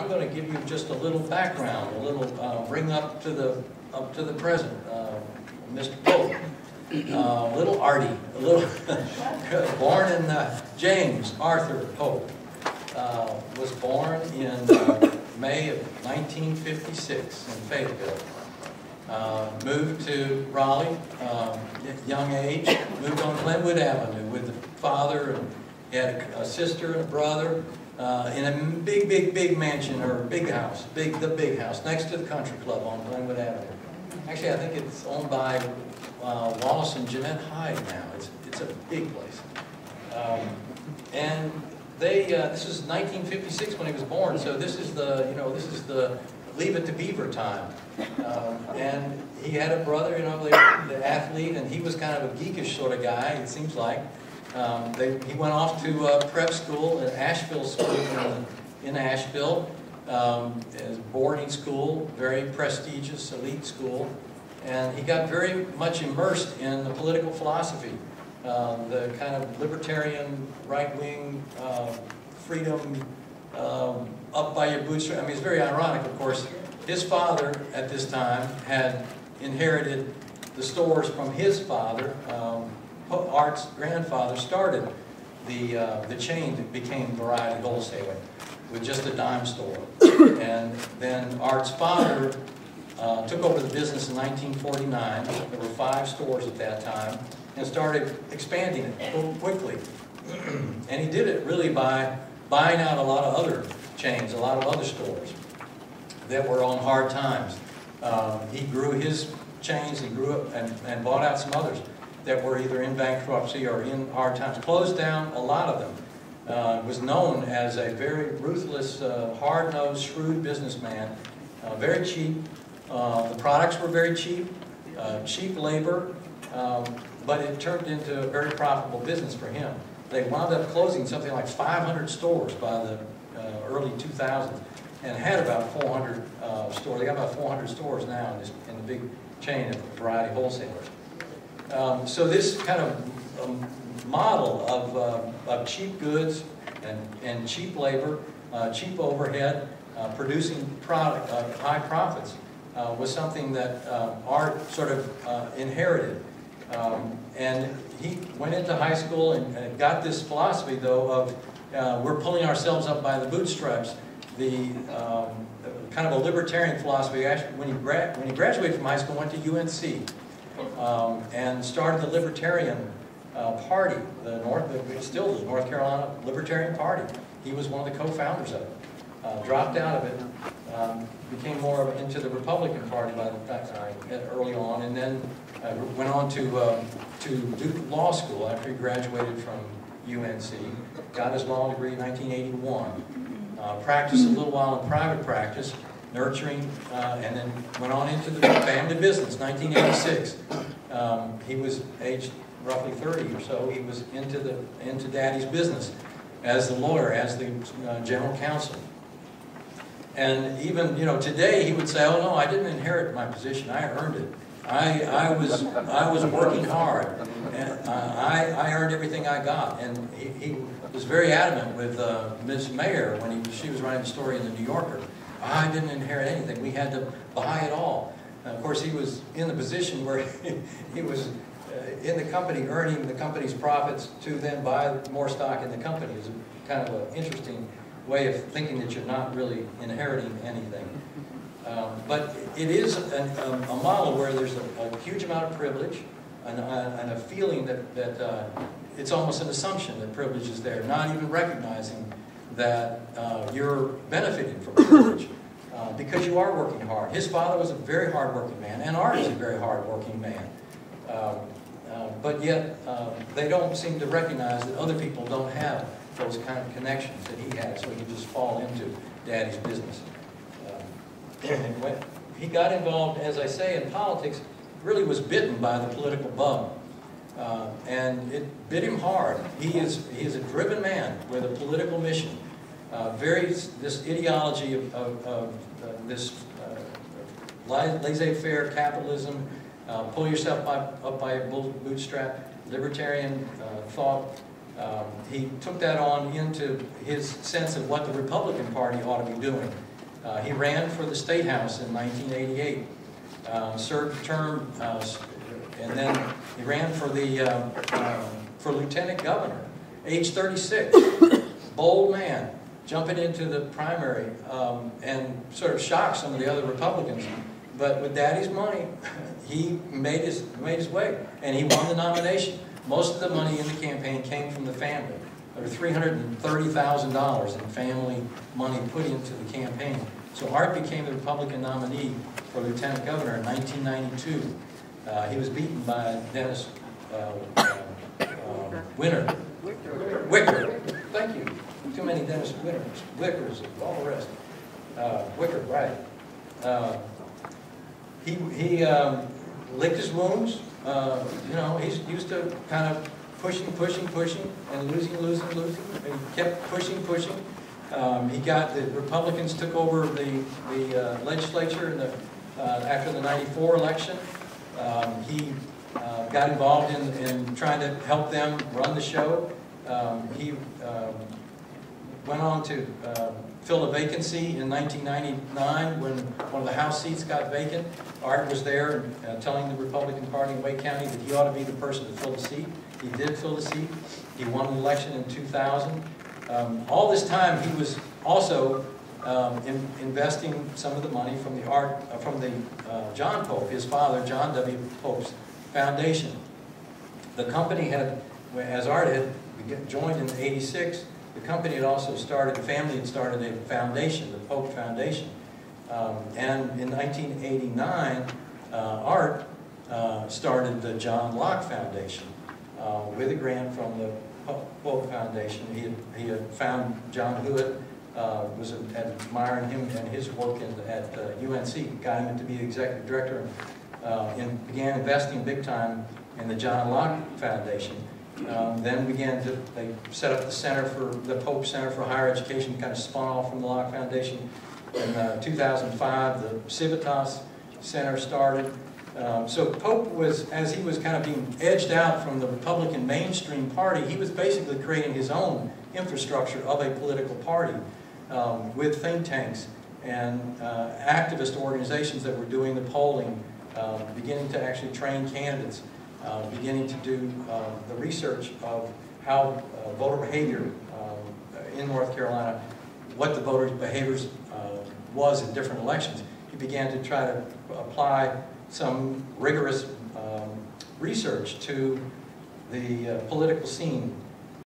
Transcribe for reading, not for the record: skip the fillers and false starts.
I'm going to give you just a little background, a little bring up to the present, Mr. Pope. Little Artie, born in James Arthur Pope, was born in May of 1956 in Fayetteville. Moved to Raleigh, young age, moved on Glenwood Avenue with the father, and he had a sister and a brother in a big mansion, or big house, the big house, next to the country club on Glenwood Avenue. Actually, I think it's owned by Wallace and Jeanette Hyde now. It's a big place. And this was 1956 when he was born, so this is the Leave It to Beaver time. And he had a brother, the athlete, and he was kind of a geekish sort of guy, it seems like. He went off to prep school at Asheville School in Asheville, as boarding school, very prestigious, elite school. And he got very much immersed in the political philosophy, the kind of libertarian, right-wing, freedom, up by your bootstraps. I mean, it's very ironic, of course. His father, at this time, had inherited the stores from his father. Art's grandfather started the chain that became Variety Wholesaling with just a dime store. And then Art's father took over the business in 1949. There were 5 stores at that time, and started expanding it quickly. And he did it really by buying out a lot of other chains, a lot of other stores that were on hard times. He grew his chains, he grew up and bought out some others that were either in bankruptcy or in hard times. Closed down a lot of them. Was known as a very ruthless, hard-nosed, shrewd businessman. Very cheap. The products were very cheap, cheap labor, but it turned into a very profitable business for him. They wound up closing something like 500 stores by the early 2000s, and had about 400 stores. They got about 400 stores now in the big chain of Variety Wholesalers. So this kind of model of cheap goods and cheap labor, cheap overhead, producing product, high profits, was something that Art sort of inherited. And he went into high school and got this philosophy, though, of we're pulling ourselves up by the bootstraps. The kind of a libertarian philosophy. Actually, when he graduated from high school, went to UNC and started the Libertarian Party, still the North Carolina Libertarian Party. He was one of the co-founders of it. Dropped out of it, became more into the Republican Party by the fact early on, and then went on to Duke Law School after he graduated from UNC. Got his law degree in 1981. Practiced a little while in private practice, nurturing, and then went on into the family business. 1986. He was aged roughly 30 or so. He was into Daddy's business as the lawyer, as the general counsel. And even today he would say, "Oh no, I didn't inherit my position. I earned it. I was working hard, and I earned everything I got." And he was very adamant with Ms. Mayer when she was writing the story in the New Yorker. I didn't inherit anything. We had to buy it all. And of course, he was in the position where he was in the company, earning the company's profits to then buy more stock in the company. It's kind of an interesting way of thinking that you're not really inheriting anything. But it is a model where there's a huge amount of privilege and a feeling that it's almost an assumption that privilege is there, not even recognizing that you're benefiting from privilege because you are working hard. His father was a very hard-working man, and Art is a very hard-working man. But yet, they don't seem to recognize that other people don't have those kind of connections that he had, so he could just fall into Daddy's business. He got involved, as I say, in politics, really was bitten by the political bug. And it bit him hard. He is a driven man with a political mission. This ideology of this laissez-faire capitalism, pull yourself up by your bootstrap, libertarian thought. He took that on into his sense of what the Republican Party ought to be doing. He ran for the State House in 1988, served a term, and then he ran for the for lieutenant governor, age 36. Bold man, jumping into the primary and sort of shocked some of the other Republicans. But with Daddy's money, he made his way, and he won the nomination. Most of the money in the campaign came from the family. There were $330,000 in family money put into the campaign. So Art became the Republican nominee for lieutenant governor in 1992. He was beaten by Dennis Wicker. Thank you. Too many Dennis Wickers, all the rest. Wicker, right. He licked his wounds. You know, he's used to kind of pushing, and losing. And he kept pushing. He got the Republicans took over the legislature in after the '94 election. He got involved in trying to help them run the show. He went on to fill a vacancy in 1999 when one of the House seats got vacant. Art was there telling the Republican Party in Wake County that he ought to be the person to fill the seat. He did fill the seat. He won the election in 2000. All this time he was also investing some of the money from the John Pope, his father, John W. Pope's foundation. The company had, as Art had joined in '86, the company had also started, the family had started a foundation, the Pope Foundation. And in 1989, Art started the John Locke Foundation with a grant from the Pope Foundation. He had found John Hewitt, was admiring him and his work at UNC, got him to be the executive director, and began investing big time in the John Locke Foundation. Then they set up the Pope Center for Higher Education, kind of spun off from the Locke Foundation. In 2005, the Civitas Center started. So Pope was, as he was kind of being edged out from the Republican mainstream party, he was basically creating his own infrastructure of a political party with think tanks and activist organizations that were doing the polling, beginning to actually train candidates, beginning to do the research of how voter behavior in North Carolina, what the voters' behaviors was in different elections. He began to try to apply some rigorous research to the political scene